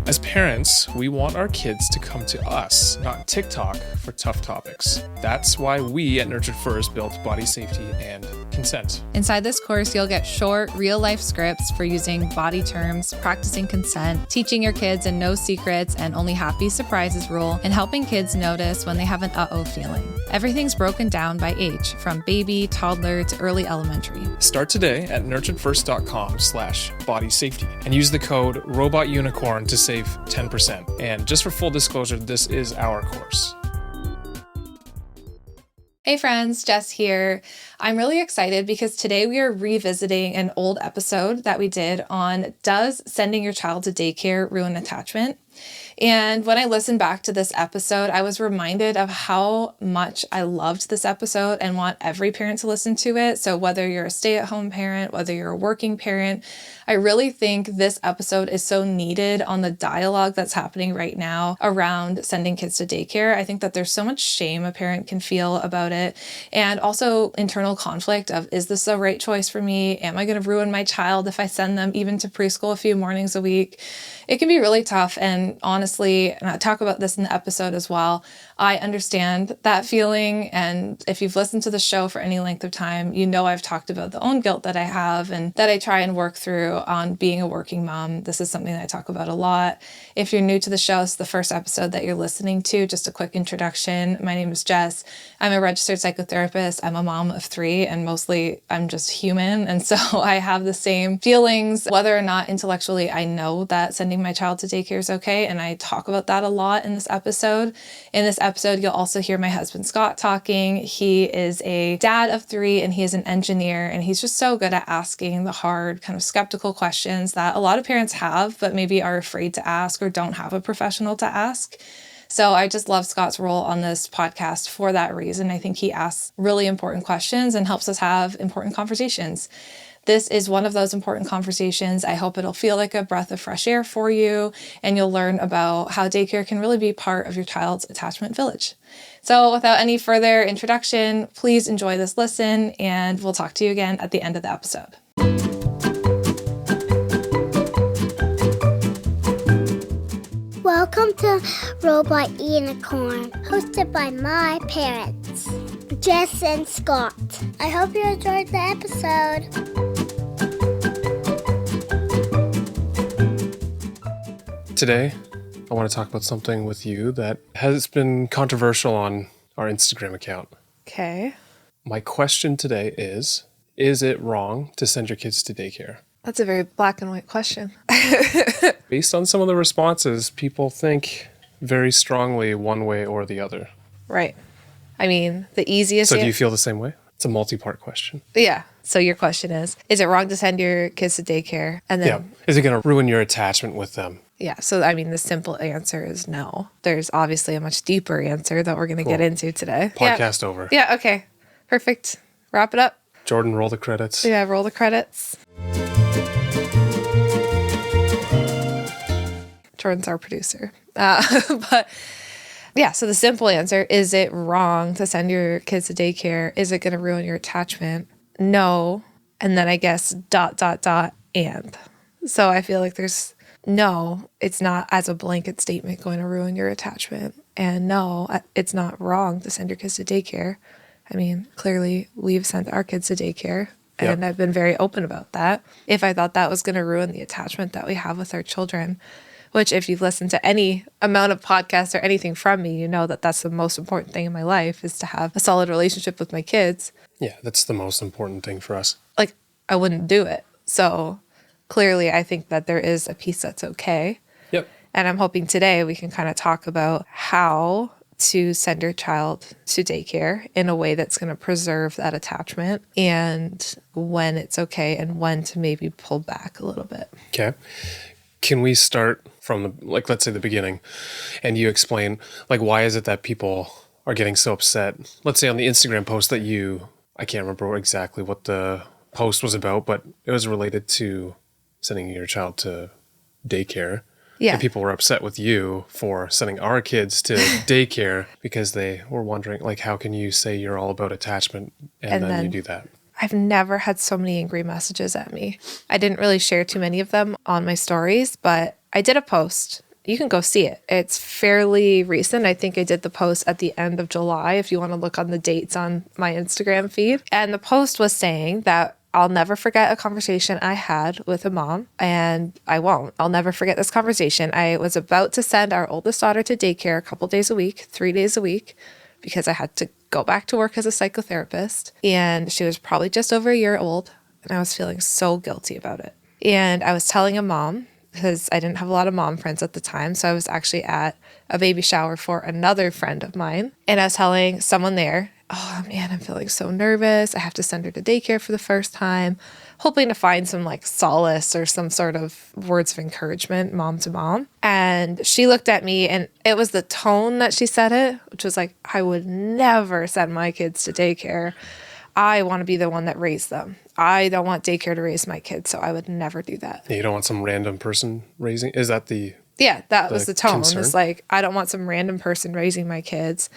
As parents, we want our kids to come to us, not TikTok, for tough topics. That's why we at Nurtured First built body safety and consent. Inside this course, you'll get short, real-life scripts for using body terms, practicing consent, teaching your kids a no secrets and only happy surprises rule, and helping kids notice when they have an uh-oh feeling. Everything's broken down by age, from baby, toddler, to early elementary. Start today at nurturedfirst.com/body safety and use the code ROBOTUNICORN to save 10%. And just for full disclosure, this is our course. Hey friends, Jess here. I'm really excited because today we are revisiting an old episode that we did on Does Sending Your Child to Daycare Ruin Attachment? And when I listened back to this episode, I was reminded of how much I loved this episode and want every parent to listen to it. So whether you're a stay-at-home parent, whether you're a working parent, I really think this episode is so needed on the dialogue that's happening right now around sending kids to daycare. I think that there's so much shame a parent can feel about it, and also internal conflict of, is this the right choice for me? Am I going to ruin my child if I send them even to preschool a few mornings a week? It can be really tough. And honestly, and I talk about this in the episode as well, I understand that feeling. And if you've listened to the show for any length of time, you know I've talked about the own guilt that I have and that I try and work through on being a working mom. This is something that I talk about a lot. If you're new to the show, it's the first episode that you're listening to. Just a quick introduction. My name is Jess. I'm a registered psychotherapist. I'm a mom of 3, and mostly I'm just human. And so I have the same feelings, whether or not intellectually I know that sending my child to daycare is okay. And I talk about that a lot in this episode. In this episode, you'll also hear my husband, Scott, talking. He is a dad of 3 and he is an engineer, and he's just so good at asking the hard, kind of skeptical questions that a lot of parents have, but maybe are afraid to ask or don't have a professional to ask. So I just love Scott's role on this podcast for that reason. I think he asks really important questions and helps us have important conversations. This is one of those important conversations. I hope it'll feel like a breath of fresh air for you, and you'll learn about how daycare can really be part of your child's attachment village. So without any further introduction, please enjoy this listen, and we'll talk to you again at the end of the episode. Welcome to Robot Unicorn, hosted by my parents, Jess and Scott. I hope you enjoyed the episode. Today, I want to talk about something with you that has been controversial on our Instagram account. Okay. My question today is it wrong to send your kids to daycare? That's a very black and white question. Based on some of the responses, people think very strongly one way or the other. Right. I mean, the easiest... So do you feel the same way? It's a multi-part question. Yeah. So your question is it wrong to send your kids to daycare? And then... Yeah. Is it going to ruin your attachment with them? Yeah. So, I mean, the simple answer is no. There's obviously a much deeper answer that we're going to get into today. Podcast over. Yeah. Okay. Perfect. Wrap it up. Jordan, roll the credits. Yeah. Roll the credits. Jordan's our producer. But yeah, so the simple answer, is it wrong to send your kids to daycare? Is it going to ruin your attachment? No. And then I guess ... and. So I feel like there's no, it's not as a blanket statement going to ruin your attachment. And no, it's not wrong to send your kids to daycare. I mean, clearly we've sent our kids to daycare. And I've been very open about that. If I thought that was going to ruin the attachment that we have with our children, which if you've listened to any amount of podcasts or anything from me, you know that that's the most important thing in my life, is to have a solid relationship with my kids. Yeah, that's the most important thing for us. Like, I wouldn't do it. So clearly, I think that there is a piece that's okay. Yep. And I'm hoping today we can kind of talk about how to send your child to daycare in a way that's going to preserve that attachment, and when it's okay and when to maybe pull back a little bit. Okay. Can we start from let's say the beginning, and you explain, why is it that people are getting so upset? Let's say on the Instagram post that I can't remember exactly what the post was about, but it was related to sending your child to daycare. Yeah. And people were upset with you for sending our kids to daycare because they were wondering, how can you say you're all about attachment and then you do that? I've never had so many angry messages at me. I didn't really share too many of them on my stories, but I did a post. You can go see it. It's fairly recent. I think I did the post at the end of July, if you want to look on the dates on my Instagram feed. And the post was saying that I'll never forget a conversation I had with a mom, and I won't. I'll never forget this conversation. I was about to send our oldest daughter to daycare a couple days a week, 3 days a week, because I had to go back to work as a psychotherapist. And she was probably just over a year old, and I was feeling so guilty about it. And I was telling a mom, because I didn't have a lot of mom friends at the time. So I was actually at a baby shower for another friend of mine. And I was telling someone there, oh man, I'm feeling so nervous. I have to send her to daycare for the first time, hoping to find some like solace or some sort of words of encouragement, mom to mom. And she looked at me, and it was the tone that she said it, which was like, I would never send my kids to daycare. I want to be the one that raised them. I don't want daycare to raise my kids, so I would never do that. Yeah, you don't want some random person raising? Is that the... Yeah, that was the tone. concern? It's like, I don't want some random person raising my kids.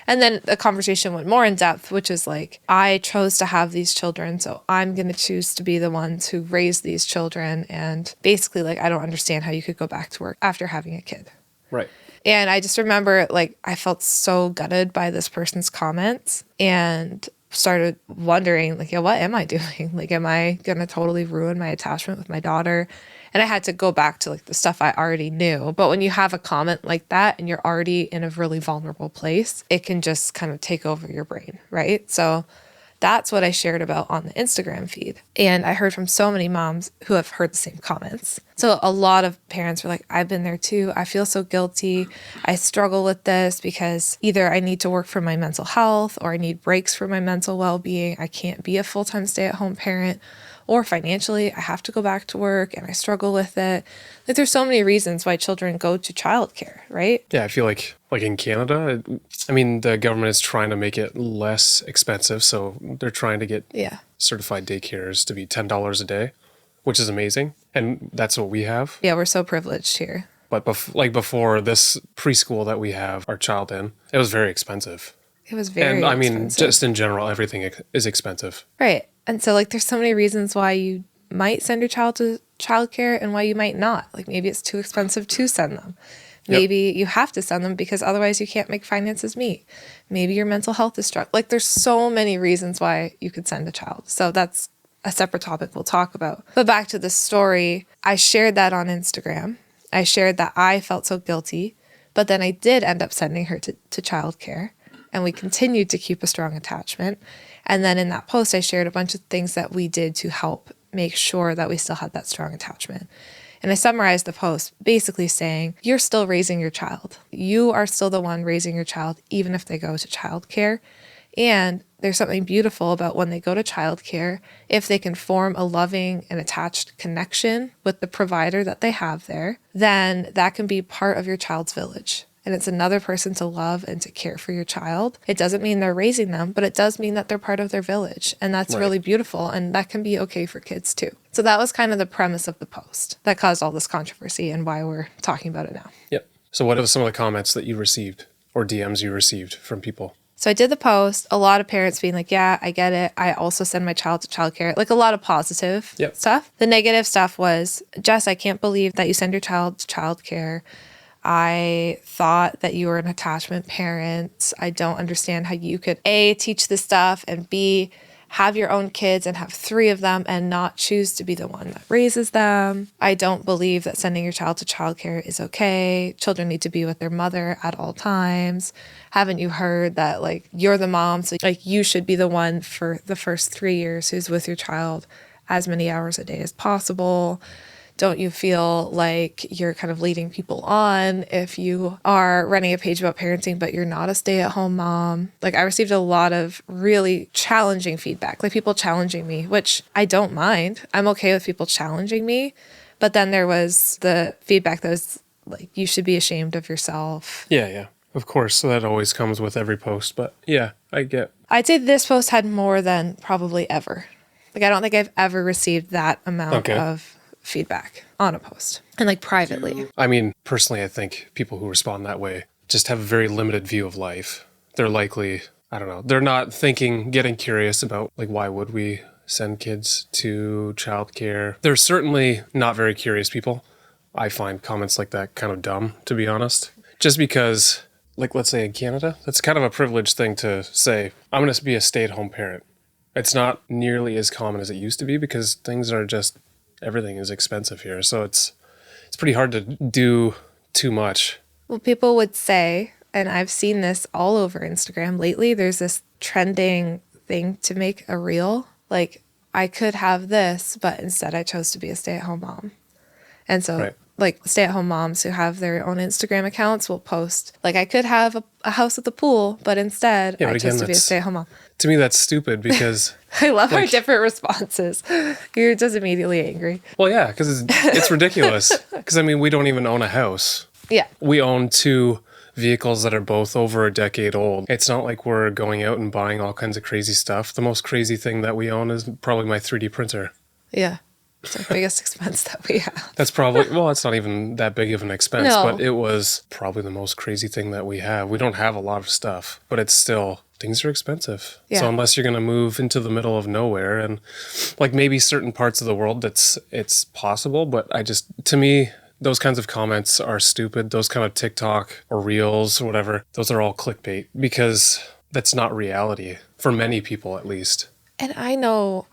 And then the conversation went more in depth, which is like, I chose to have these children, so I'm going to choose to be the ones who raise these children. And basically, like, I don't understand how you could go back to work after having a kid. Right. And I just remember, like, I felt so gutted by this person's comments and started wondering, like, yeah, what am I doing? Like, am I going to totally ruin my attachment with my daughter? And I had to go back to like the stuff I already knew. But when you have a comment like that and you're already in a really vulnerable place, it can just kind of take over your brain, right? So that's what I shared about on the Instagram feed. And I heard from so many moms who have heard the same comments. So a lot of parents were like, I've been there too. I feel so guilty. I struggle with this because either I need to work for my mental health or I need breaks for my mental well-being. I can't be a full-time stay-at-home parent. Or financially, I have to go back to work and I struggle with it. Like, there's so many reasons why children go to childcare, right? Yeah, I feel like in Canada, I mean, the government is trying to make it less expensive. So they're trying to get certified daycares to be $10 a day, which is amazing. And that's what we have. Yeah, we're so privileged here. But before this preschool that we have our child in, it was very expensive. It was very expensive. And I mean, just in general, everything is expensive. Right. And so, like, there's so many reasons why you might send your child to childcare and why you might not. Like, maybe it's too expensive to send them. Maybe you have to send them because otherwise you can't make finances meet. Maybe your mental health is struck. Like, there's so many reasons why you could send a child. So that's a separate topic we'll talk about. But back to the story, I shared that on Instagram. I shared that I felt so guilty, but then I did end up sending her to childcare, and we continued to keep a strong attachment. And then in that post, I shared a bunch of things that we did to help make sure that we still had that strong attachment. And I summarized the post basically saying, you're still raising your child. You are still the one raising your child, even if they go to childcare. And there's something beautiful about when they go to childcare, if they can form a loving and attached connection with the provider that they have there, then that can be part of your child's village. And it's another person to love and to care for your child. It doesn't mean they're raising them, but it does mean that they're part of their village. And that's really beautiful. And that can be okay for kids too. So that was kind of the premise of the post that caused all this controversy and why we're talking about it now. Yep. So what are some of the comments that you received or DMs you received from people? So I did the post, a lot of parents being like, yeah, I get it. I also send my child to childcare, like a lot of positive stuff. The negative stuff was, Jess, I can't believe that you send your child to childcare. I thought that you were an attachment parent. I don't understand how you could A, teach this stuff, and B, have your own kids and have 3 of them and not choose to be the one that raises them. I don't believe that sending your child to childcare is okay. Children need to be with their mother at all times. Haven't you heard that, like, you're the mom, so like you should be the one for the first 3 years who's with your child as many hours a day as possible? Don't you feel like you're kind of leading people on if you are running a page about parenting, but you're not a stay-at-home mom? Like, I received a lot of really challenging feedback, like people challenging me, which I don't mind. I'm okay with people challenging me. But then there was the feedback that was like, you should be ashamed of yourself. Yeah. Of course. So that always comes with every post. But yeah, I'd say this post had more than probably ever. Like, I don't think I've ever received that amount of feedback on a post and like privately. I mean, personally, I think people who respond that way just have a very limited view of life. They're likely, I don't know, they're not getting curious about like, why would we send kids to childcare. There's certainly not very curious people. I find comments like that kind of dumb, to be honest. Just because, like, let's say in Canada, that's kind of a privileged thing to say, I'm going to be a stay-at-home parent. It's not nearly as common as it used to be because everything is expensive here. So it's pretty hard to do too much. Well, people would say, and I've seen this all over Instagram lately, there's this trending thing to make a reel. Like, I could have this, but instead I chose to be a stay-at-home mom. And so, Right. like, stay-at-home moms who have their own Instagram accounts will post, like, I could have a house with a pool, but instead I chose to be a stay-at-home mom. To me, that's stupid because... I love our different responses. You're just immediately angry. Well, yeah, because it's ridiculous. Because, I mean, we don't even own a house. Yeah. We own 2 vehicles that are both over a decade old. It's not like we're going out and buying all kinds of crazy stuff. The most crazy thing that we own is probably my 3D printer. Yeah. It's our biggest expense that we have. That's probably, well, it's not even that big of an expense, No. but it was probably the most crazy thing that we have. We don't have a lot of stuff, but it's still, things are expensive. Yeah. So unless you're going to move into the middle of nowhere and like maybe certain parts of the world, it's possible, but to me, those kinds of comments are stupid. Those kind of TikTok or Reels or whatever, those are all clickbait because that's not reality for many people at least. And I know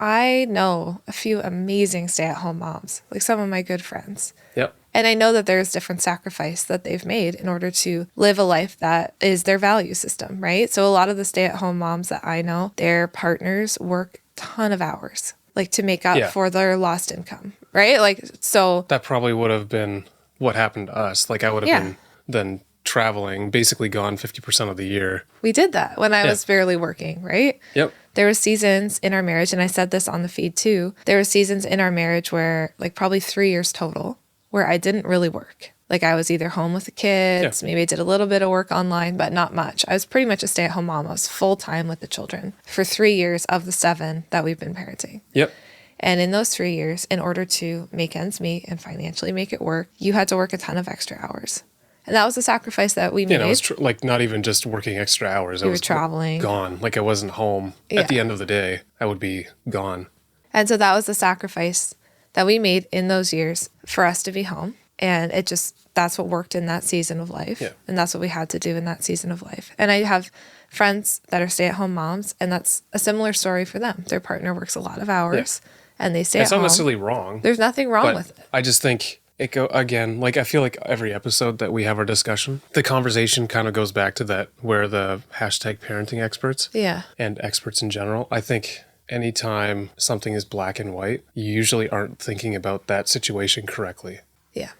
a few amazing stay-at-home moms, like some of my good friends. Yep. And I know that there's different sacrifice that they've made in order to live a life that is their value system, right? So a lot of the stay-at-home moms that I know, their partners work a ton of hours, like to make up for their lost income, right? Like, so... That probably would have been what happened to us. Like I would have been then traveling, basically gone 50% of the year. We did that when I was barely working, right? Yep. There were seasons in our marriage, and I said this on the feed too, there were seasons in our marriage where, like probably 3 years total, where I didn't really work. Like I was either home with the kids, maybe I did a little bit of work online, but not much. I was pretty much a stay-at-home mom. I was full-time with the children for 3 years of the 7 that we've been parenting. Yep. And in those 3 years, in order to make ends meet and financially make it work, you had to work a ton of extra hours. And that was a sacrifice that we made. Yeah, I was like not even just working extra hours. I was traveling. Gone. Like I wasn't home. At the end of the day, I would be gone. And so that was the sacrifice that we made in those years for us to be home. And that's what worked in that season of life. Yeah. And that's what we had to do in that season of life. And I have friends that are stay-at-home moms, and that's a similar story for them. Their partner works a lot of hours, and they stay at home. It's not necessarily wrong. There's nothing wrong with it. I just think like I feel like every episode that we have our discussion, the conversation kind of goes back to that where the hashtag parenting experts and experts in general. I think anytime something is black and white, you usually aren't thinking about that situation correctly. Yeah.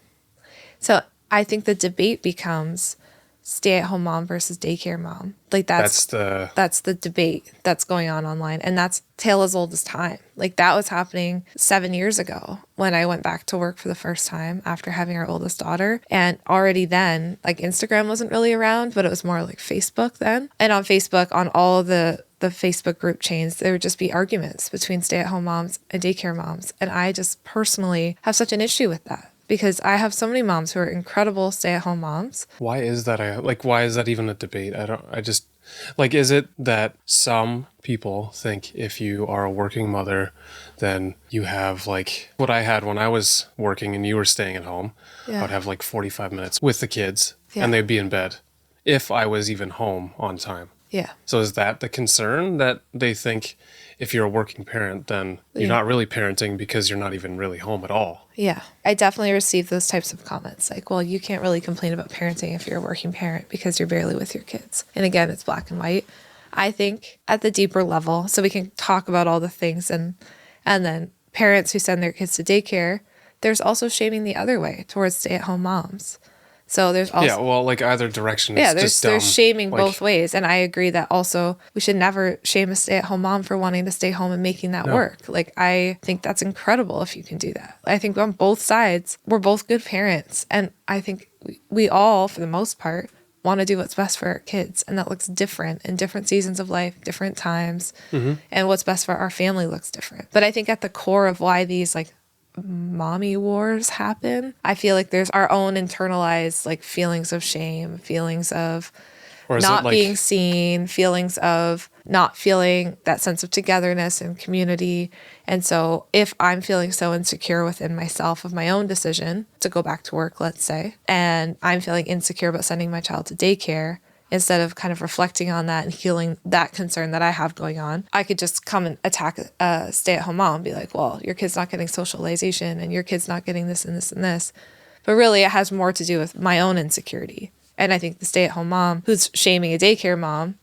So I think the debate becomes stay-at-home mom versus daycare mom. Like that's the debate that's going on online, and that's tale as old as time. Like that was happening 7 years ago when I went back to work for the first time after having our oldest daughter. And already then, like Instagram wasn't really around, but it was more like Facebook then. And on Facebook, on all the Facebook group chains, there would just be arguments between stay-at-home moms and daycare moms. And I just personally have such an issue with that, because I have so many moms who are incredible stay-at-home moms. Why is that? Why is that even a debate? Is it that some people think if you are a working mother, then you have like what I had when I was working and you were staying at home. I would have like 45 minutes with the kids and they'd be in bed if I was even home on time. Yeah. So is that the concern, that they think if you're a working parent, then you're not really parenting because you're not even really home at all? Yeah. I definitely receive those types of comments. Like, well, you can't really complain about parenting if you're a working parent because you're barely with your kids. And again, it's black and white. I think at the deeper level, so we can talk about all the things and then parents who send their kids to daycare, there's also shaming the other way towards stay-at-home moms. So there's also like either direction. It's just dumb. There's shaming both ways, and I agree that also we should never shame a stay-at-home mom for wanting to stay home and making that work. Like I think that's incredible if you can do that. I think on both sides we're both good parents, and I think we all, for the most part, want to do what's best for our kids, and that looks different in different seasons of life, different times, and what's best for our family looks different. But I think at the core of why these like mommy wars happen, I feel like there's our own internalized like feelings of shame, feelings of not being seen, feelings of not feeling that sense of togetherness and community. And so if I'm feeling so insecure within myself of my own decision to go back to work, let's say, and I'm feeling insecure about sending my child to daycare, instead of kind of reflecting on that and healing that concern that I have going on, I could just come and attack a stay-at-home mom and be like, well, your kid's not getting socialization and your kid's not getting this and this and this. But really, it has more to do with my own insecurity. And I think the stay-at-home mom who's shaming a daycare mom,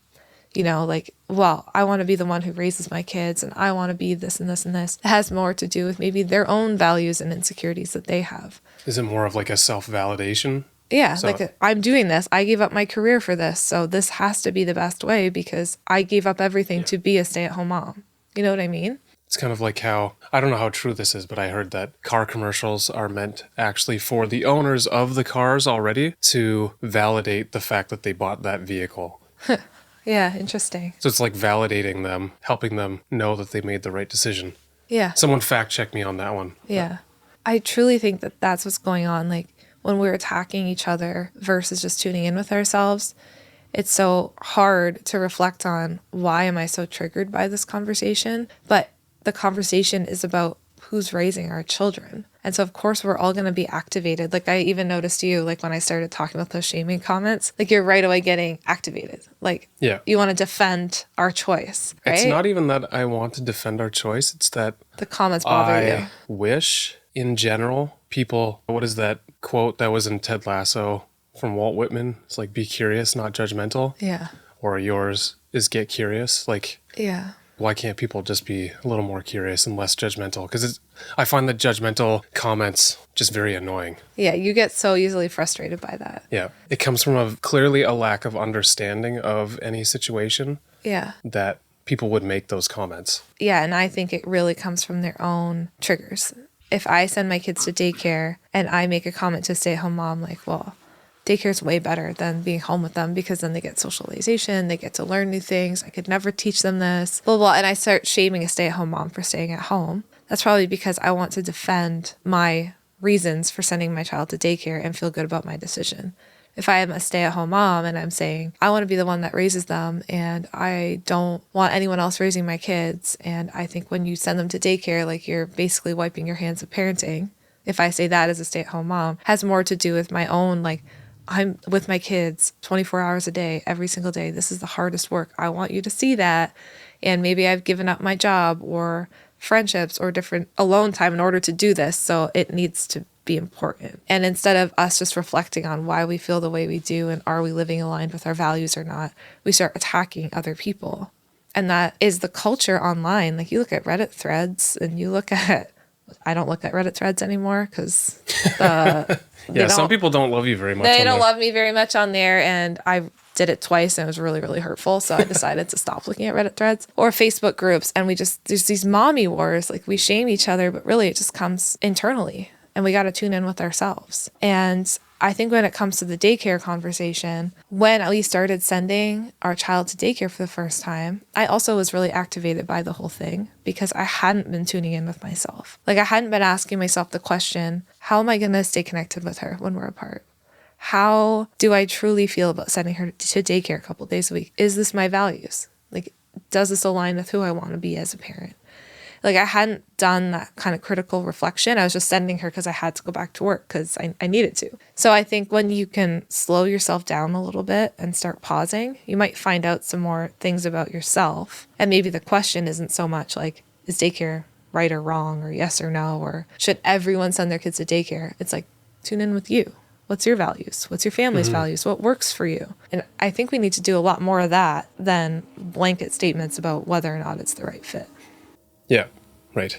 you know, like, well, I want to be the one who raises my kids and I want to be this and this and this. It has more to do with maybe their own values and insecurities that they have. Is it more of like a self-validation? Yeah, So- like I'm doing this. I gave up my career for this. So this has to be the best way because I gave up everything to be a stay-at-home mom. You know what I mean? It's kind of like how, I don't know how true this is, but I heard that car commercials are meant actually for the owners of the cars already to validate the fact that they bought that vehicle. Yeah, interesting. So it's like validating them, helping them know that they made the right decision. Yeah. Someone fact check me on that one. Yeah. I truly think that that's what's going on. Like when we're attacking each other versus just tuning in with ourselves, it's so hard to reflect on why am I so triggered by this conversation? But the conversation is about who's raising our children. And so, of course, we're all going to be activated. Like I even noticed you, like when I started talking about those shaming comments, like you're right away getting activated. Like Yeah. you want to defend our choice, right? It's not even that I want to defend our choice. It's that The comments bother you. I wish, in general, people, what is that quote that was in Ted Lasso from Walt Whitman? It's like, be curious, not judgmental. Yeah. Or yours is get curious. Like, Yeah. why can't people just be a little more curious and less judgmental? Because I find that judgmental comments just very annoying. Yeah. You get so easily frustrated by that. Yeah. It comes from clearly a lack of understanding of any situation Yeah. that people would make those comments. Yeah, and I think it really comes from their own triggers. If I send my kids to daycare and I make a comment to a stay-at-home mom like, well, daycare's way better than being home with them because then they get socialization, they get to learn new things. I could never teach them this, blah, blah. And I start shaming a stay-at-home mom for staying at home. That's probably because I want to defend my reasons for sending my child to daycare and feel good about my decision. If I am a stay-at-home mom and I'm saying, I want to be the one that raises them and I don't want anyone else raising my kids. And I think when you send them to daycare, like you're basically wiping your hands of parenting. If I say that as a stay-at-home mom, has more to do with my own, like, I'm with my kids 24 hours a day, every single day. This is the hardest work. I want you to see that. And maybe I've given up my job or friendships or different alone time in order to do this. So it needs to be important. And instead of us just reflecting on why we feel the way we do and are we living aligned with our values or not, we start attacking other people. And that is the culture online. Like you look at Reddit threads and you look at, I don't look at Reddit threads anymore because Some people don't love you very much. They on don't there. love me very much on there. And I did it twice and it was really, really hurtful. So I decided to stop looking at Reddit threads or Facebook groups. And there's these mommy wars. Like we shame each other, but really it just comes internally. And we got to tune in with ourselves. And I think when it comes to the daycare conversation, when we started sending our child to daycare for the first time, I also was really activated by the whole thing because I hadn't been tuning in with myself. Like I hadn't been asking myself the question, how am I going to stay connected with her when we're apart? How do I truly feel about sending her to daycare a couple of days a week? Is this my values? Like, does this align with who I want to be as a parent? Like I hadn't done that kind of critical reflection. I was just sending her because I had to go back to work because I needed to. So I think when you can slow yourself down a little bit and start pausing, you might find out some more things about yourself. And maybe the question isn't so much like, is daycare right or wrong or yes or no, or should everyone send their kids to daycare? It's like, tune in with you. What's your values? What's your family's values? What works for you? And I think we need to do a lot more of that than blanket statements about whether or not it's the right fit. Yeah, right.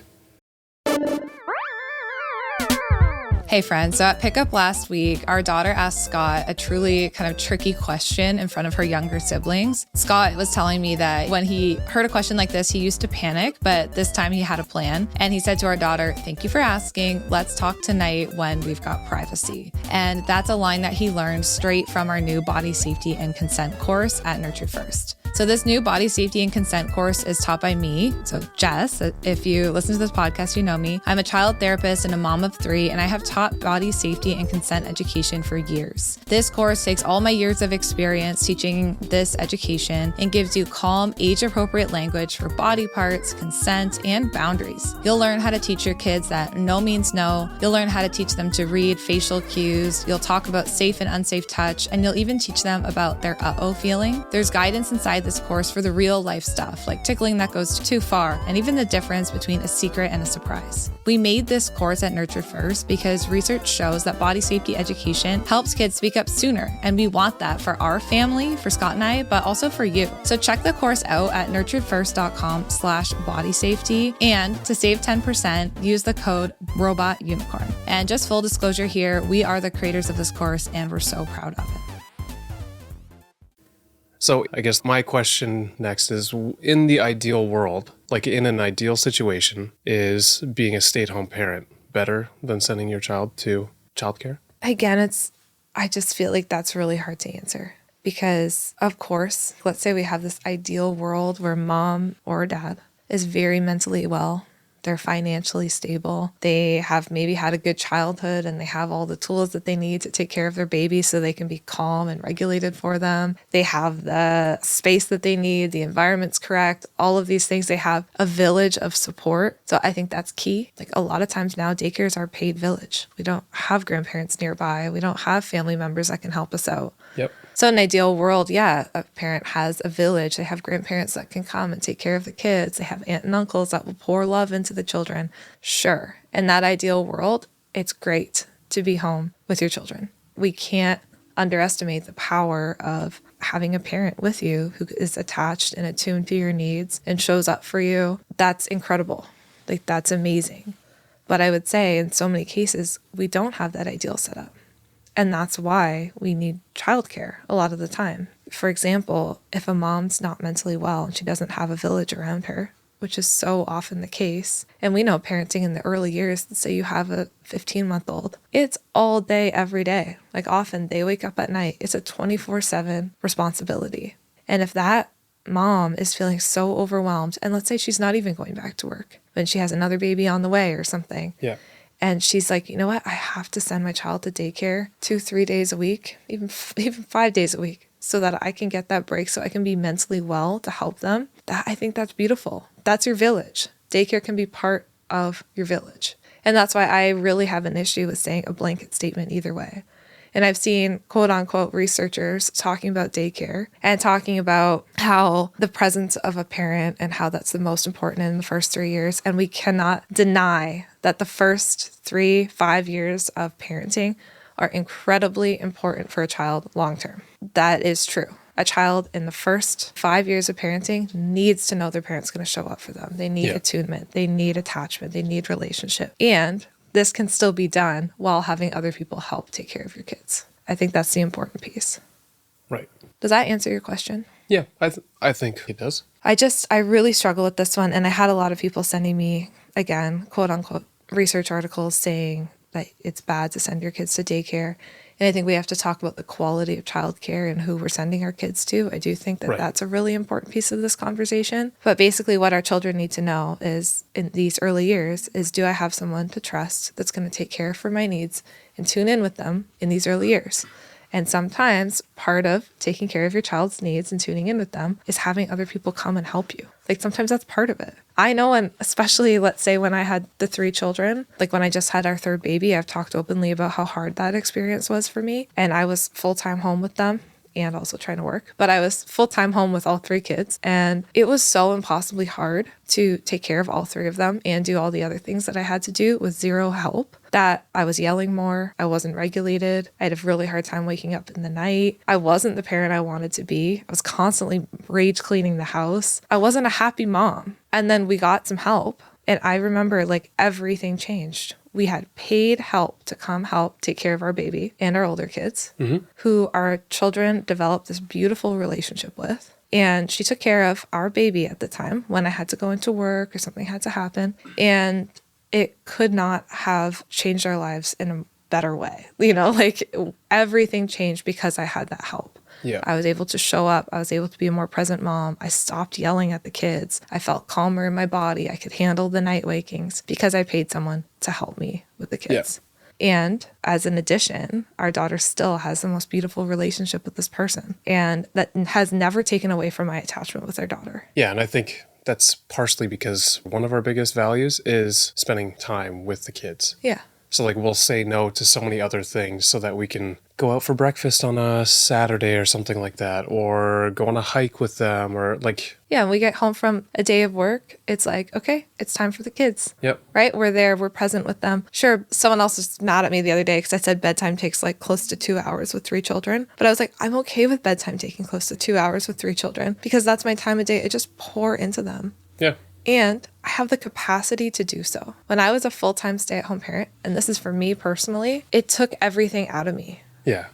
Hey friends, so at pickup last week, our daughter asked Scott a truly kind of tricky question in front of her younger siblings. Scott was telling me that when he heard a question like this, he used to panic, but this time he had a plan. And he said to our daughter, "Thank you for asking. Let's talk tonight when we've got privacy." And that's a line that he learned straight from our new body safety and consent course at Nurture First. So this new body safety and consent course is taught by me. So Jess, if you listen to this podcast, you know me. I'm a child therapist and a mom of 3, and I have taught taught body safety and consent education for years. This course takes all my years of experience teaching this education and gives you calm, age-appropriate language for body parts, consent, and boundaries. You'll learn how to teach your kids that no means no. You'll learn how to teach them to read facial cues. You'll talk about safe and unsafe touch, and you'll even teach them about their uh-oh feeling. There's guidance inside this course for the real life stuff, like tickling that goes too far, and even the difference between a secret and a surprise. We made this course at Nurtured First because research shows that body safety education helps kids speak up sooner, and we want that for our family, for Scott and I, but also for you. So check the course out at nurturedfirst.com/bodysafety, and to save 10%, use the code ROBOTUNICORN. And just full disclosure here, we are the creators of this course, and we're so proud of it. So I guess my question next is, in the ideal world, like in an ideal situation, is being a stay-at-home parent better than sending your child to childcare? Again, I just feel like that's really hard to answer because, of course, let's say we have this ideal world where mom or dad is very mentally well. They're financially stable. They have maybe had a good childhood and they have all the tools that they need to take care of their baby so they can be calm and regulated for them. They have the space that they need. The environment's correct. All of these things. They have a village of support. So I think that's key. Like a lot of times now, daycares are paid village. We don't have grandparents nearby. We don't have family members that can help us out. Yep. So in an ideal world, yeah, a parent has a village. They have grandparents that can come and take care of the kids. They have aunt and uncles that will pour love into the children. Sure. In that ideal world, it's great to be home with your children. We can't underestimate the power of having a parent with you who is attached and attuned to your needs and shows up for you. That's incredible. Like, that's amazing. But I would say in so many cases, we don't have that ideal setup. And that's why we need childcare a lot of the time. For example, if a mom's not mentally well and she doesn't have a village around her, which is so often the case, and we know parenting in the early years, let's say you have a 15-month-old, it's all day, every day. Like often they wake up at night. It's a 24/7 responsibility. And if that mom is feeling so overwhelmed, and let's say she's not even going back to work, when she has another baby on the way or something, Yeah. and she's like, you know what? I have to send my child to daycare 2-3 days a week, even 5 days a week, so that I can get that break, so I can be mentally well to help them. I think that's beautiful. That's your village. Daycare can be part of your village. And that's why I really have an issue with saying a blanket statement either way. And I've seen quote unquote researchers talking about daycare and talking about how the presence of a parent and how that's the most important in the first 3 years. And we cannot deny that the first 3-5 years of parenting are incredibly important for a child long term. That is true. A child in the first 5 years of parenting needs to know their parent's going to show up for them. They need attunement. They need attachment. They need relationship. And this can still be done while having other people help take care of your kids. I think that's the important piece. Right. Does that answer your question? Yeah, I think it does. I really struggle with this one. And I had a lot of people sending me, again, quote unquote, research articles saying that it's bad to send your kids to daycare. And I think we have to talk about the quality of childcare and who we're sending our kids to. I do think that that's a really important piece of this conversation. But basically what our children need to know is in these early years is, do I have someone to trust that's going to take care for my needs and tune in with them in these early years? And sometimes part of taking care of your child's needs and tuning in with them is having other people come and help you. Like sometimes that's part of it. I know, and especially let's say when I had the 3 children, like when I just had our 3rd baby, I've talked openly about how hard that experience was for me. And I was full-time home with them and also trying to work. But I was full-time home with all 3 kids. And it was so impossibly hard to take care of all 3 of them and do all the other things that I had to do with zero help, that I was yelling more. I wasn't regulated. I had a really hard time waking up in the night. I wasn't the parent I wanted to be. I was constantly rage cleaning the house. I wasn't a happy mom. And then we got some help. And I remember like everything changed. We had paid help to come help take care of our baby and our older kids, who our children developed this beautiful relationship with. And she took care of our baby at the time when I had to go into work or something had to happen. And it could not have changed our lives in a better way. You know, like everything changed because I had that help. Yeah. I was able to show up. I was able to be a more present mom. I stopped yelling at the kids. I felt calmer in my body. I could handle the night wakings because I paid someone to help me with the kids. And as an addition, our daughter still has the most beautiful relationship with this person. And that has never taken away from my attachment with our daughter. Yeah, and I think that's partially because one of our biggest values is spending time with the kids. Yeah. So like we'll say no to so many other things so that we can go out for breakfast on a Saturday or something like that, or go on a hike with them, or like... Yeah, when we get home from a day of work, it's like, okay, it's time for the kids. Yep. Right? We're there, we're present with them. Sure, someone else was mad at me the other day because I said bedtime takes like close to 2 hours with 3 children. But I was like, I'm okay with bedtime taking close to 2 hours with 3 children because that's my time of day. I just pour into them. Yeah. And I have the capacity to do so. When I was a full-time stay-at-home parent, and this is for me personally, it took everything out of me. Yeah.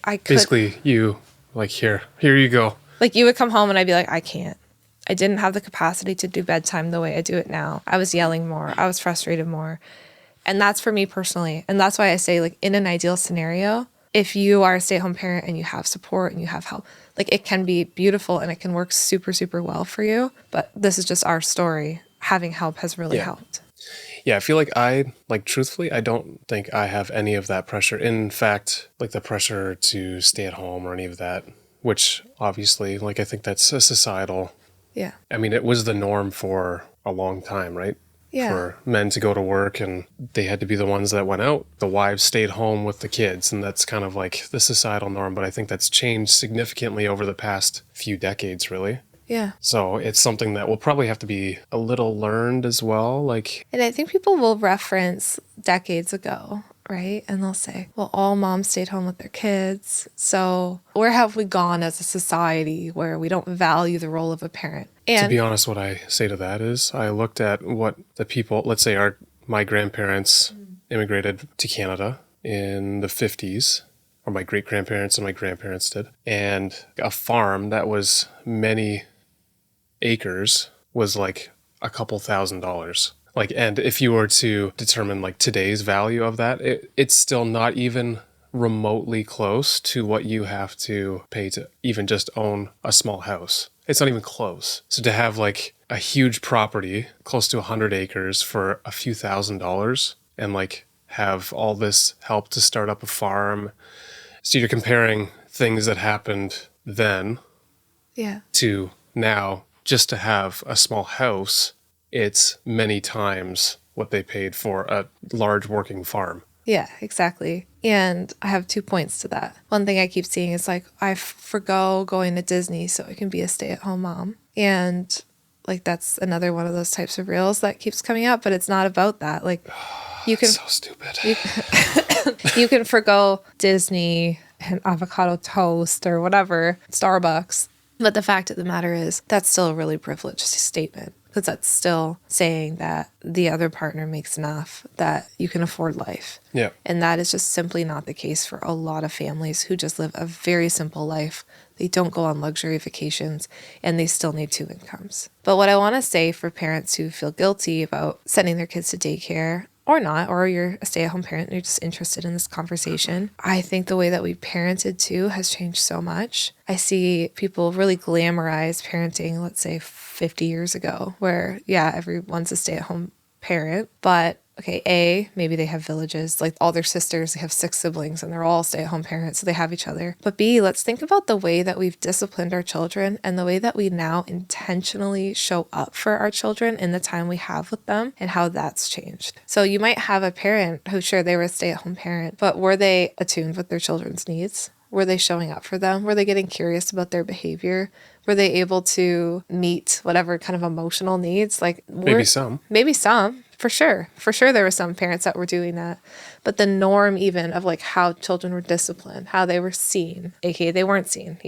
I could, Basically, you, like, here you go. like, you would come home and I'd be like, I can't. I didn't have the capacity to do bedtime the way I do it now. I was yelling more. I was frustrated more. And that's for me personally. And that's why I say, like, in an ideal scenario, if you are a stay-at-home parent and you have support and you have help, like, it can be beautiful and it can work super, super well for you. But this is just our story. Having help has really helped. Yeah, I feel like truthfully, I don't think I have any of that pressure. In fact, like the pressure to stay at home or any of that, which obviously, like, I think that's a societal. Yeah. I mean, it was the norm for a long time, right? Yeah. For men to go to work and they had to be the ones that went out. The wives stayed home with the kids, and that's kind of like the societal norm. But I think that's changed significantly over the past few decades, really. Yeah. So it's something that will probably have to be a little learned as well. Like, And I think people will reference decades ago, right? And they'll say, well, all moms stayed home with their kids. So where have we gone as a society where we don't value the role of a parent? And to be honest, what I say to that is I looked at what the people, let's say my grandparents immigrated to Canada in the 50s, or my great-grandparents and my grandparents did. And a farm that was many acres was like a couple $1,000s. Like, and if you were to determine like today's value of that, it's still not even remotely close to what you have to pay to even just own a small house. It's not even close. So to have like a huge property, close to 100 acres for a few $1,000s, and like have all this help to start up a farm. So you're comparing things that happened then to now. Just to have a small house, it's many times what they paid for a large working farm. Yeah, exactly. And I have 2 points to that. One thing I keep seeing is like, I forgo going to Disney so I can be a stay-at-home mom. And like, that's another one of those types of reels that keeps coming up, but it's not about that. Like, you can... so stupid. You can forgo Disney and avocado toast or whatever, Starbucks. But the fact of the matter is, that's still a really privileged statement, because that's still saying that the other partner makes enough that you can afford life. Yeah. And that is just simply not the case for a lot of families who just live a very simple life. They don't go on luxury vacations, and they still need 2 incomes. But what I want to say for parents who feel guilty about sending their kids to daycare, or not, or you're a stay-at-home parent and you're just interested in this conversation, I think the way that we parented too has changed so much. I see people really glamorize parenting, let's say 50 years ago, where, yeah, everyone's a stay-at-home parent, but okay, maybe they have villages, like all their sisters, they have 6 siblings and they're all stay-at-home parents, so they have each other. But B, let's think about the way that we've disciplined our children and the way that we now intentionally show up for our children in the time we have with them, and how that's changed. So you might have a parent who, sure, they were a stay-at-home parent, but were they attuned with their children's needs? Were they showing up for them? Were they getting curious about their behavior? Were they able to meet whatever kind of emotional needs? Like, Maybe some. For sure. For sure there were some parents that were doing that. But the norm even of like how children were disciplined, how they were seen, aka they weren't seen,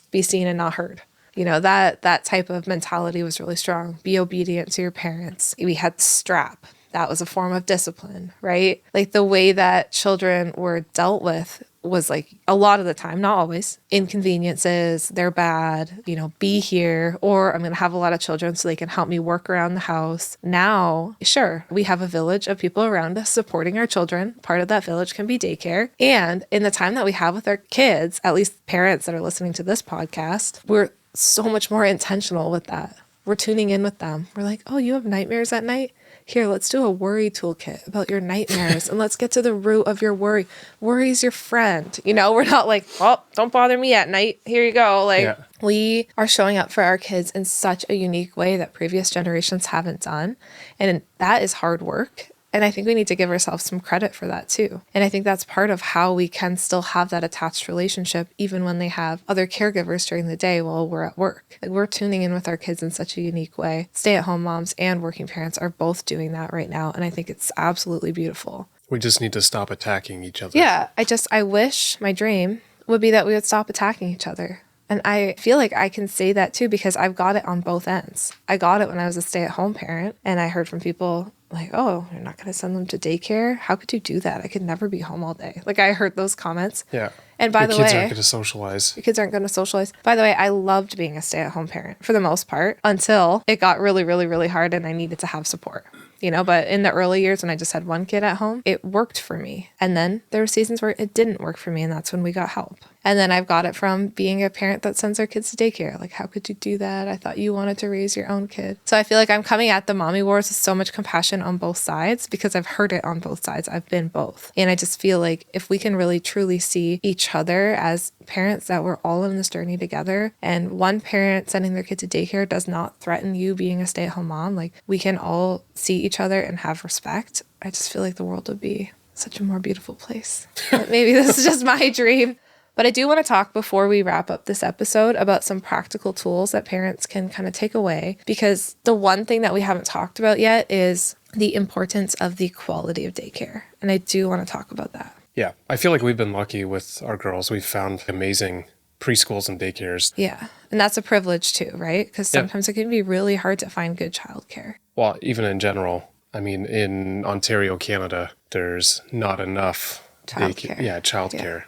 be seen and not heard. That type of mentality was really strong. Be obedient to your parents. We had the strap. That was a form of discipline, right? Like the way that children were dealt with was like a lot of the time, not always, inconveniences, they're bad, be here, or I'm going to have a lot of children so they can help me work around the house. Now, sure, we have a village of people around us supporting our children. Part of that village can be daycare. And in the time that we have with our kids, at least parents that are listening to this podcast, we're so much more intentional with that. We're tuning in with them. We're like, oh, you have nightmares at night? here, let's do a worry toolkit about your nightmares and let's get to the root of your worry. Worry's your friend. You know, we're not like, well, don't bother me at night. Here you go. Like, we are showing up for our kids in such a unique way that previous generations haven't done. And that is hard work. And I think we need to give ourselves some credit for that too. And I think that's part of how we can still have that attached relationship, even when they have other caregivers during the day while we're at work. Like, we're tuning in with our kids in such a unique way. Stay-at-home moms and working parents are both doing that right now. And I think it's absolutely beautiful. We just need to stop attacking each other. Yeah. I wish my dream would be that we would stop attacking each other. And I feel like I can say that too, because I've got it on both ends. I got it when I was a stay-at-home parent, and I heard from people like, oh, you're not going to send them to daycare? How could you do that? I could never be home all day. Like, I heard those comments. Yeah. And by the way, your kids aren't going to socialize. Your kids aren't going to socialize. By the way, I loved being a stay-at-home parent for the most part until it got really, really, really hard and I needed to have support. You know, but in the early years when I just had one kid at home, it worked for me. And then there were seasons where it didn't work for me, and that's when we got help. And then I've got it from being a parent that sends our kids to daycare. Like, how could you do that? I thought you wanted to raise your own kid. So I feel like I'm coming at the mommy wars with so much compassion on both sides because I've heard it on both sides. I've been both. And I just feel like if we can really truly see each other as parents, that we're all in this journey together, and one parent sending their kid to daycare does not threaten you being a stay-at-home mom. Like, we can all see each other and have respect. I just feel like the world would be such a more beautiful place. But maybe this is just my dream. But I do want to talk before we wrap up this episode about some practical tools that parents can kind of take away, because the one thing that we haven't talked about yet is the importance of the quality of daycare. And I do want to talk about that. Yeah. I feel like we've been lucky with our girls. We've found amazing preschools and daycares. Yeah. And that's a privilege too, right? Because sometimes it can be really hard to find good childcare. Well, even in general, I mean, in Ontario, Canada, there's not enough childcare. Childcare. Yeah.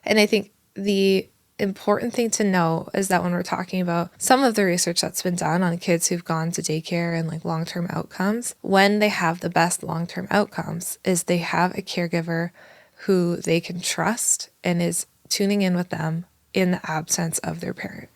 And I think the important thing to know is that when we're talking about some of the research that's been done on kids who've gone to daycare and like long-term outcomes, when they have the best long-term outcomes is they have a caregiver who they can trust and is tuning in with them in the absence of their parent.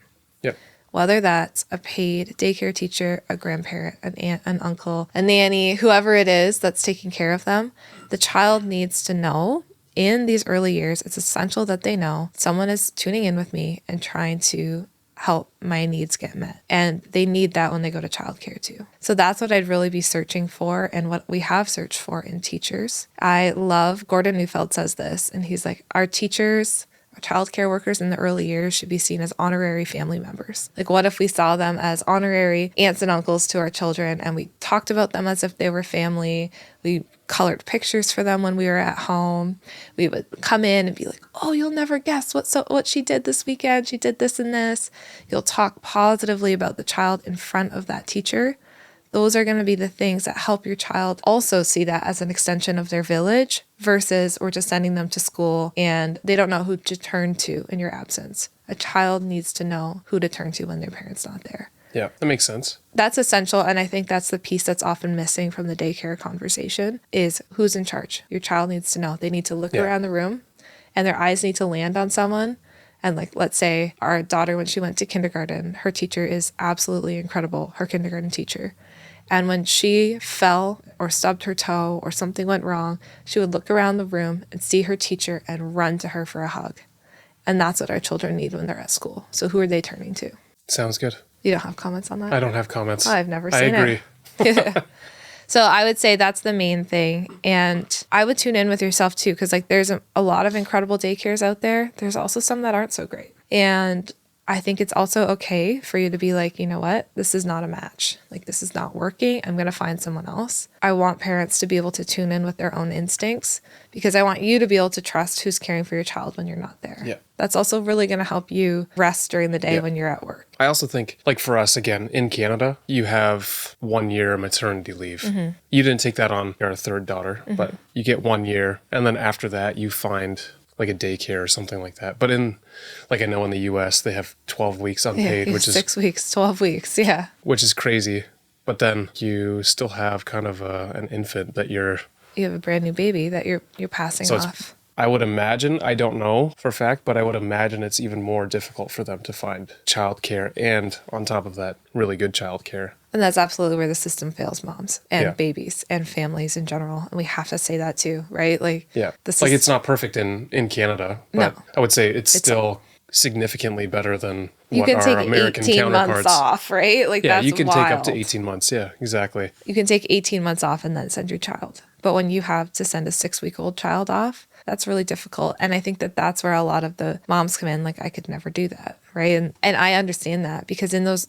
Yep. Whether that's a paid daycare teacher, a grandparent, an aunt, an uncle, a nanny, whoever it is that's taking care of them, the child needs to know in these early years, it's essential that they know someone is tuning in with me and trying to help my needs get met. And they need that when they go to childcare too. So that's what I'd really be searching for, and what we have searched for in teachers. I love, Gordon Neufeld says this, and he's like, our teachers, childcare workers in the early years should be seen as honorary family members. Like, what if we saw them as honorary aunts and uncles to our children, and we talked about them as if they were family? We colored pictures for them when we were at home. We would come in and be like, oh, you'll never guess what she did this weekend. She did this and this. You'll talk positively about the child in front of that teacher. Those are going to be the things that help your child also see that as an extension of their village, versus we're just sending them to school and they don't know who to turn to in your absence. A child needs to know who to turn to when their parent's not there. Yeah, that makes sense. That's essential. And I think that's the piece that's often missing from the daycare conversation is who's in charge. Your child needs to know. They need to look around the room and their eyes need to land on someone. And like, let's say our daughter, when she went to kindergarten, her teacher is absolutely incredible, her kindergarten teacher. And when she fell or stubbed her toe or something went wrong, she would look around the room and see her teacher and run to her for a hug. And that's what our children need when they're at school. So who are they turning to? Sounds good. You don't have comments on that? I don't have comments. Oh, I've never seen it. I agree. So I would say that's the main thing. And I would tune in with yourself too, because like there's a lot of incredible daycares out there. There's also some that aren't so great. And I think it's also okay for you to be like, you know what, this is not a match. Like, this is not working. I'm going to find someone else. I want parents to be able to tune in with their own instincts, because I want you to be able to trust who's caring for your child when you're not there. Yeah. That's also really going to help you rest during the day when you're at work. I also think, like for us, again, in Canada, you have 1 year maternity leave. Mm-hmm. You didn't take that on your third daughter, but you get 1 year. And then after that, you find like a daycare or something like that. But in, like I know in the US, they have 12 weeks unpaid, which is 6 weeks, 12 weeks. Yeah. Which is crazy. But then you still have kind of an infant that you have a brand new baby that you're passing off. I would imagine, I don't know for a fact, but I would imagine it's even more difficult for them to find childcare and on top of that, really good childcare. And that's absolutely where the system fails moms and Yeah. babies and families in general. And we have to say that too, right? Like, Yeah. this Like is, it's not perfect in Canada, but No. I would say it's still significantly better than you what can our take American 18 counterparts. months off, right? Like, Yeah, that's you can wild. take up to 18 months. Yeah, exactly. You can take 18 months off and then send your child. But when you have to send a 6-week-old child off, that's really difficult. And I think that that's where a lot of the moms come in, like, I could never do that, right? And I understand that because in those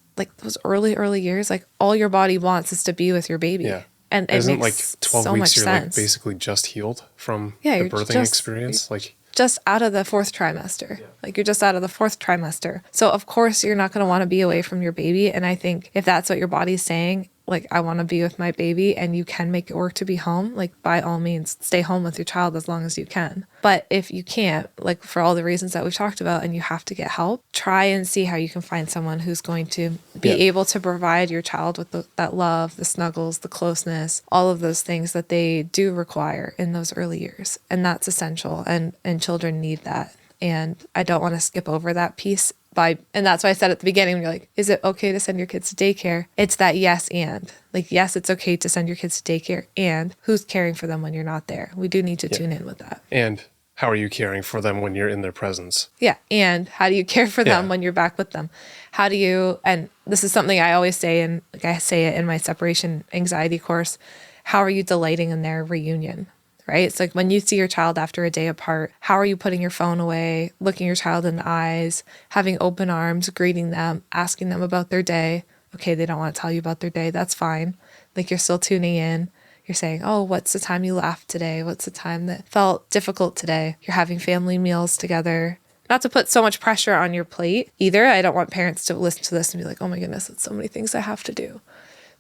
early years, like, all your body wants is to be with your baby. Yeah. And it Isn't makes like 12 so weeks much you're sense. like basically just healed from Yeah, the you're birthing just- experience? Like, just out of the 4th trimester. Like, you're just out of the 4th trimester. So of course you're not going to want to be away from your baby. And I think if that's what your body's saying, like, I want to be with my baby and you can make it work to be home, like, by all means, stay home with your child as long as you can. But if you can't, like, for all the reasons that we've talked about and you have to get help, try and see how you can find someone who's going to be able to provide your child with that love, the snuggles, the closeness, all of those things that they do require in those early years. And that's essential. And children need that. And I don't want to skip over that piece. And that's why I said at the beginning, when you're like, is it okay to send your kids to daycare? It's that yes and. Like, yes, it's okay to send your kids to daycare, and who's caring for them when you're not there? We do need to tune in with that. and how are you caring for them when you're in their presence? Yeah. And how do you care for them Yeah. when you're back with them? How do you, and this is something I always say, and like I say it in my separation anxiety course, how are you delighting in their reunion? Right? It's like when you see your child after a day apart, how are you putting your phone away, looking your child in the eyes, having open arms, greeting them, asking them about their day? Okay, they don't want to tell you about their day. That's fine. Like, you're still tuning in. You're saying, oh, what's the time you laughed today? What's the time that felt difficult today? You're having family meals together. Not to put so much pressure on your plate either. I don't want parents to listen to this and be like, oh my goodness, it's so many things I have to do.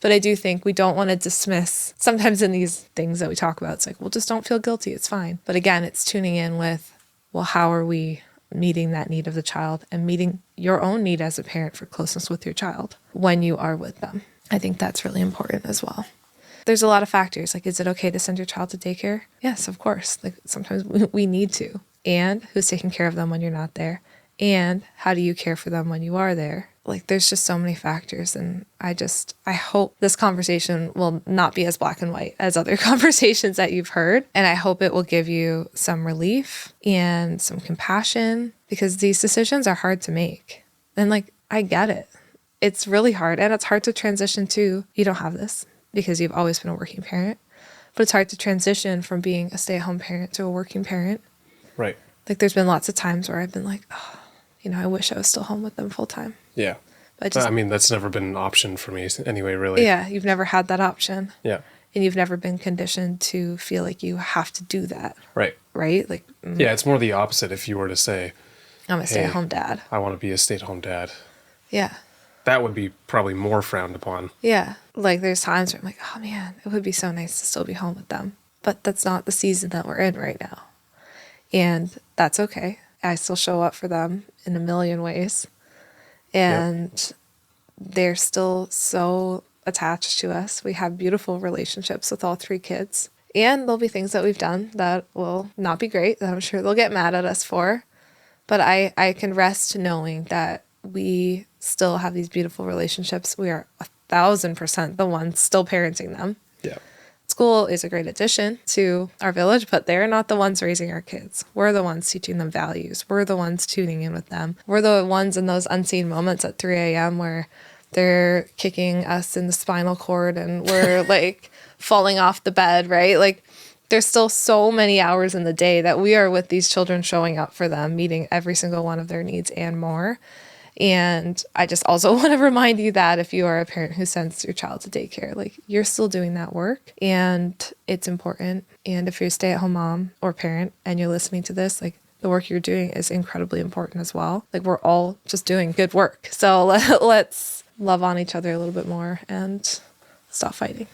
But I do think we don't want to dismiss, sometimes in these things that we talk about, it's like, well, just don't feel guilty. It's fine. But again, it's tuning in with, well, how are we meeting that need of the child and meeting your own need as a parent for closeness with your child when you are with them? I think that's really important as well. There's a lot of factors. Like, is it okay to send your child to daycare? Yes, of course. Like, sometimes we need to. And who's taking care of them when you're not there? And how do you care for them when you are there? Like, there's just so many factors. And I hope this conversation will not be as black and white as other conversations that you've heard. And I hope it will give you some relief and some compassion, because these decisions are hard to make. And like, I get it. It's really hard. And it's hard to transition to, you don't have this because you've always been a working parent. But it's hard to transition from being a stay-at-home parent to a working parent. Right. Like, there's been lots of times where I've been like, oh, I wish I was still home with them full time. Yeah. But I mean, that's never been an option for me anyway, really. yeah, you've never had that option. Yeah. And you've never been conditioned to feel like you have to do that. Right. Right? Like, Yeah, it's more the opposite if you were to say, I'm a stay-at-home dad. I want to be a stay-at-home dad. Yeah. That would be probably more frowned upon. Yeah. Like, there's times where I'm like, oh man, it would be so nice to still be home with them. But that's not the season that we're in right now. And that's okay. I still show up for them in a million ways. And they're still so attached to us. We have beautiful relationships with all 3 kids. And there'll be things that we've done that will not be great, that I'm sure they'll get mad at us for. But I can rest knowing that we still have these beautiful relationships. We are 1,000% the ones still parenting them. Yeah. School is a great addition to our village, but they're not the ones raising our kids. We're the ones teaching them values. We're the ones tuning in with them. We're the ones in those unseen moments at 3 a.m. where they're kicking us in the spinal cord and we're like falling off the bed, right? Like, there's still so many hours in the day that we are with these children, showing up for them, meeting every single one of their needs and more. And I just also want to remind you that if you are a parent who sends your child to daycare, like, you're still doing that work and it's important. And if you're a stay-at-home mom or parent and you're listening to this, like, the work you're doing is incredibly important as well. Like, we're all just doing good work. So let's love on each other a little bit more and stop fighting.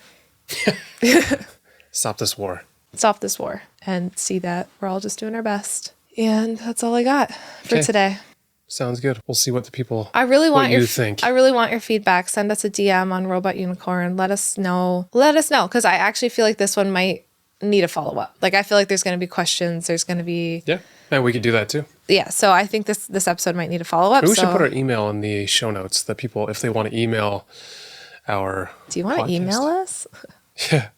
Stop this war. Stop this war and see that we're all just doing our best. And that's all I got for Okay. today. Sounds good. We'll see what the people I really want you think. I really want your feedback. Send us a DM on Robot Unicorn. Let us know. Because I actually feel like this one might need a follow-up. Like, I feel like there's going to be questions. There's going to be... Yeah. And we could do that too. Yeah. So I think this episode might need a follow-up. Maybe we should put our email in the show notes that people, if they want to email our Do you want to email us? Yeah.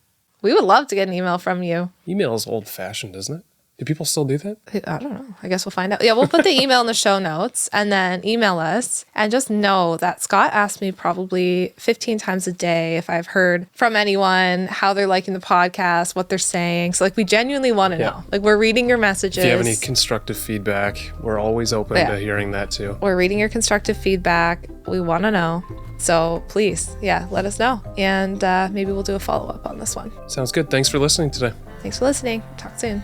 We would love to get an email from you. Email is old-fashioned, isn't it? Do people still do that? I don't know. I guess we'll find out. Yeah, we'll put the email in the show notes and then email us. And just know that Scott asks me probably 15 times a day if I've heard from anyone, how they're liking the podcast, what they're saying. So, like, we genuinely want to know. Like, we're reading your messages. If you have any constructive feedback, we're always open to hearing that too. We're reading your constructive feedback. We want to know. So please, let us know. And maybe we'll do a follow-up on this one. Sounds good. Thanks for listening today. Thanks for listening. Talk soon.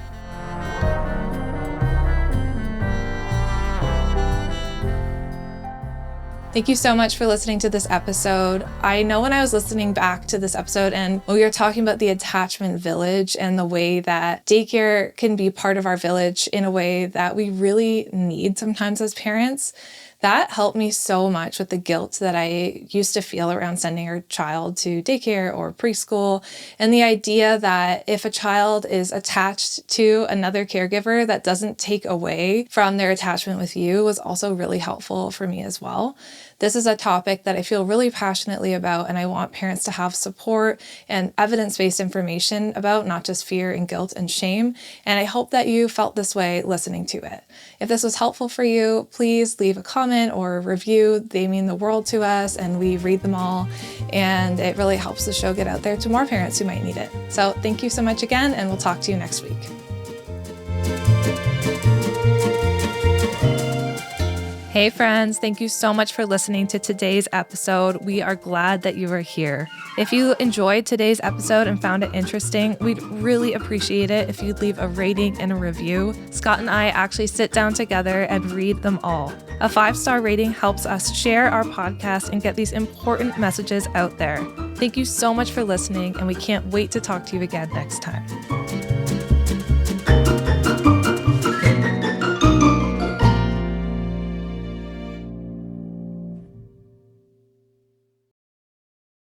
Thank you so much for listening to this episode. I know when I was listening back to this episode and we were talking about the attachment village and the way that daycare can be part of our village in a way that we really need sometimes as parents, that helped me so much with the guilt that I used to feel around sending our child to daycare or preschool. And the idea that if a child is attached to another caregiver, that doesn't take away from their attachment with you was also really helpful for me as well. This is a topic that I feel really passionately about, and I want parents to have support and evidence-based information about, not just fear and guilt and shame. And I hope that you felt this way listening to it. If this was helpful for you, please leave a comment or a review. They mean the world to us, and we read them all. And it really helps the show get out there to more parents who might need it. So thank you so much again, and we'll talk to you next week. Hey friends, thank you so much for listening to today's episode. We are glad that you are here. If you enjoyed today's episode and found it interesting, we'd really appreciate it if you'd leave a rating and a review. Scott and I actually sit down together and read them all. A 5-star rating helps us share our podcast and get these important messages out there. Thank you so much for listening, and we can't wait to talk to you again next time.